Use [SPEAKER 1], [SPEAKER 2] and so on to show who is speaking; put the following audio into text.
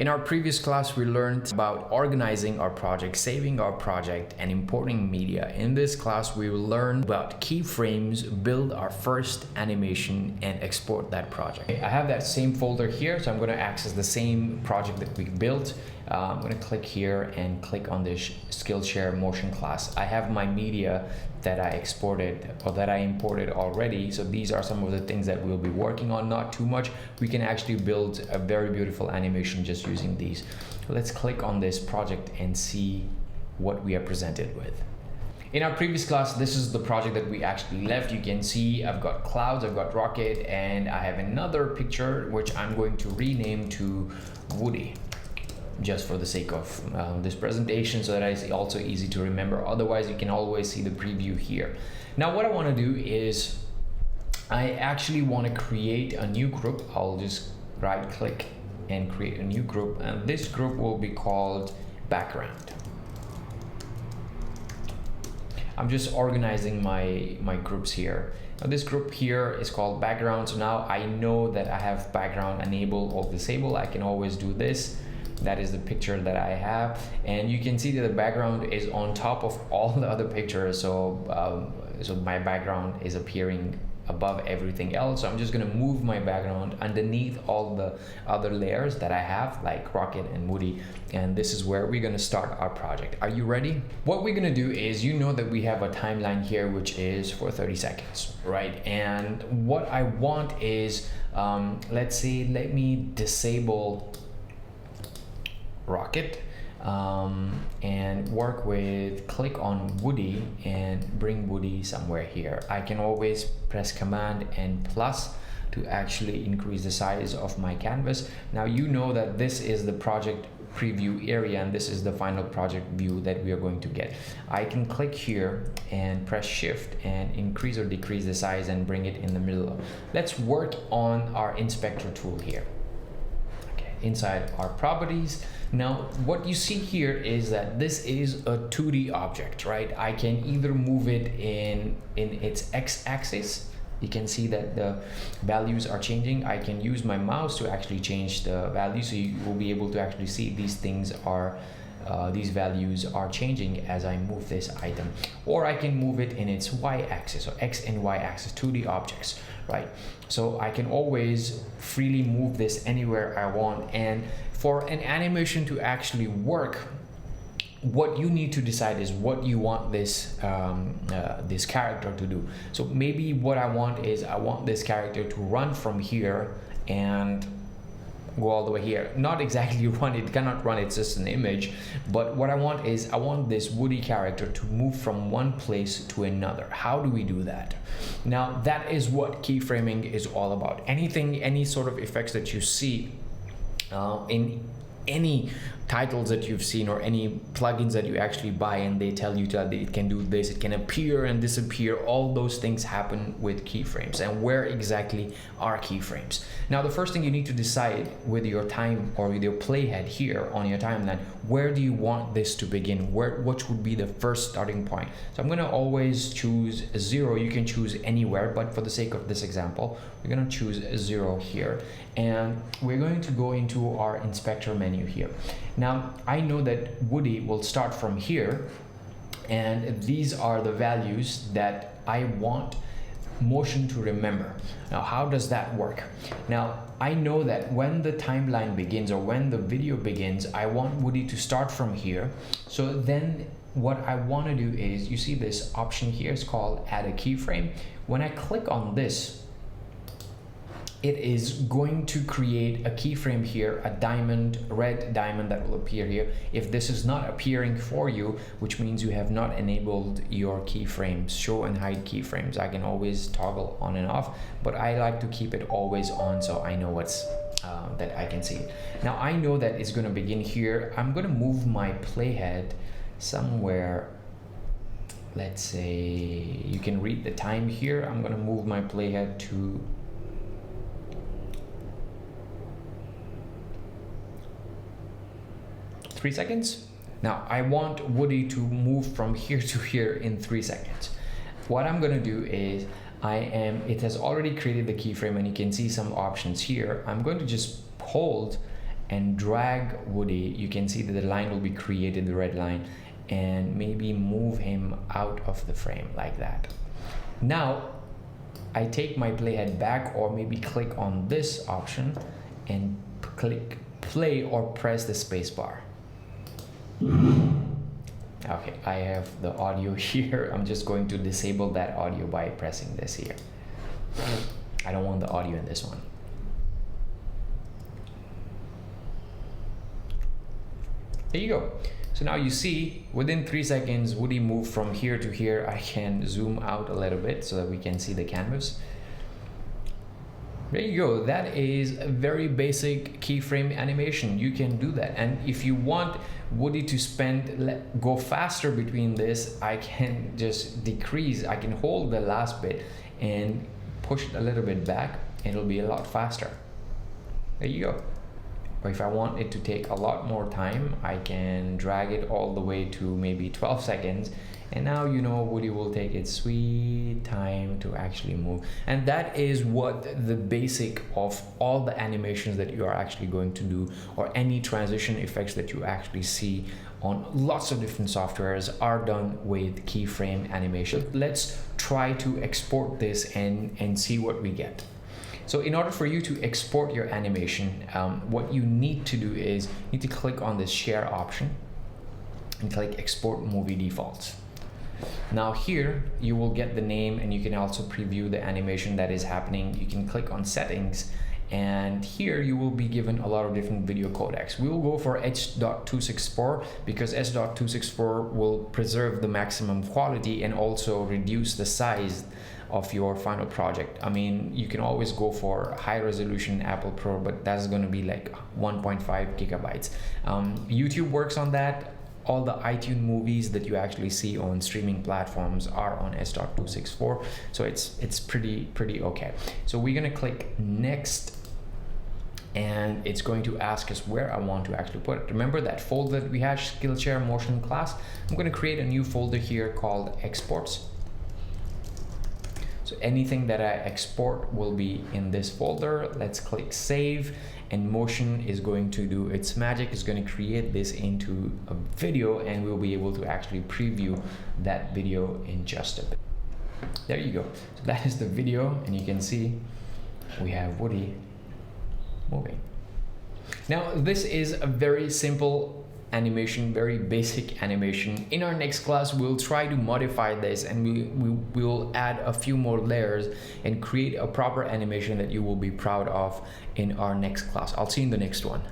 [SPEAKER 1] In our previous class, we learned about organizing our project, saving our project, and importing media. In this class, we will learn about keyframes, build our first animation, and export that project. I have that same folder here, so I'm going to access the same project that we built. I'm going to click here and click on this Skillshare motion class. I have my media that I exported or that I imported already. So these are some of the things that we'll be working on, not too much. We can actually build a very beautiful animation just using these. So let's click on this project and see what we are presented with. In our previous class, this is the project that we actually left. You can see I've got clouds, I've got rocket, and I have another picture which I'm going to rename to Woody, just for the sake of this presentation, so that it's also easy to remember. Otherwise, you can always see the preview here. Now, what I want to do is I actually want to create a new group. I'll just right click and create a new group, and this group will be called background. I'm just organizing my groups here. Now, this group here is called background. So now I know that I have background enabled or disabled. I can always do this. That is the picture that I have, and you can see that the background is on top of all the other pictures. So so my background is appearing above everything else. So I'm just going to move my background underneath all the other layers that I have, like Rocket and Woody, and this is where we're going to start our project. Are you ready? What we're going to do is, you know that we have a timeline here which is for 30 seconds, right? And what I want is, let's say, let me disable Rocket and work with, click on Woody and bring Woody somewhere here. I can always press Command and plus to actually increase the size of my canvas. Now you know that this is the project preview area and this is the final project view that we are going to get. I can click here and press Shift and increase or decrease the size and bring it in the middle. Let's work on our inspector tool here. Okay, inside our properties. Now, what you see here is that this is a 2D object, right? I can either move it in its x-axis. You can see that the values are changing. I can use my mouse to actually change the value, so you will be able to actually see these things are these values are changing as I move this item. Or I can move it in its y-axis, or x and y-axis, 2D objects, right? So I can always freely move this anywhere I want. And for an animation to actually work, what you need to decide is what you want this this character to do. So maybe what I want is, I want this character to run from here and go all the way here. Not exactly run, it cannot run, it's just an image. But what I want is, I want this Woody character to move from one place to another. How do we do that? Now, that is what keyframing is all about. Any sort of effects that you see in any titles that you've seen, or any plugins that you actually buy and they tell you that it can do this, it can appear and disappear, all those things happen with keyframes. And where exactly are keyframes? Now, the first thing you need to decide with your time, or with your playhead here on your timeline, where do you want this to begin? What would be the first starting point? So I'm going to always choose 0. You can choose anywhere, but for the sake of this example, we're going to choose 0 here, and we're going to go into our inspector menu here. Now, I know that Woody will start from here, and these are the values that I want motion to remember. Now, how does that work? Now, I know that when the timeline begins, or when the video begins, I want Woody to start from here. So then what I want to do is, you see this option here, it's called add a keyframe. When I click on this, it is going to create a keyframe here, a red diamond that will appear here. If this is not appearing for you, which means you have not enabled your keyframes, show and hide keyframes. I can always toggle on and off, but I like to keep it always on, so I know what's that I can see. Now, I know that it's going to begin here. I'm going to move my playhead somewhere. Let's say, you can read the time here. I'm going to move my playhead to 3 seconds. Now, I want Woody to move from here to here in 3 seconds. What I'm going to do is, it has already created the keyframe, and you can see some options here. I'm going to just hold and drag Woody, you can see that the line will be created, the red line, and maybe move him out of the frame like that. Now I take my playhead back, or maybe click on this option and click play or press the space bar. Okay, I have the audio here. I'm just going to disable that audio by pressing this here. I don't want the audio in this one. There you go. So now you see within 3 seconds Woody moved from here to here. I can zoom out a little bit so that we can see the canvas. There you go. That is a very basic keyframe animation. You can do that. And if you want Woody to go faster between this, I can just decrease. I can hold the last bit and push it a little bit back, and it'll be a lot faster. There you go. Or if I want it to take a lot more time, I can drag it all the way to maybe 12 seconds. And now you know Woody will take its sweet time to actually move. And that is what the basic of all the animations that you are actually going to do, or any transition effects that you actually see on lots of different softwares, are done with keyframe animation. Let's try to export this and see what we get. So in order for you to export your animation, what you need to do is you need to click on this share option and click export movie defaults. Now here you will get the name, and you can also preview the animation that is happening. You can click on settings, and here you will be given a lot of different video codecs. We will go for H.264 because H.264 will preserve the maximum quality and also reduce the size of your final project. I mean, you can always go for high resolution Apple Pro, but that's going to be like 1.5 gigabytes. YouTube works on that. All the iTunes movies that you actually see on streaming platforms are on S.264, so it's pretty okay. So we're gonna click next, and it's going to ask us where I want to actually put it. Remember that folder that we had, Skillshare Motion class? I'm going to create a new folder here called exports. So anything that I export will be in this folder. Let's click save, and Motion is going to do its magic. It's going to create this into a video, and we'll be able to actually preview that video in just a bit. There you go. So that is the video, and you can see we have Woody moving. Now this is a very simple animation, very basic animation. In our next class we'll try to modify this, and we will add a few more layers and create a proper animation that you will be proud of in our next class. I'll see you in the next one.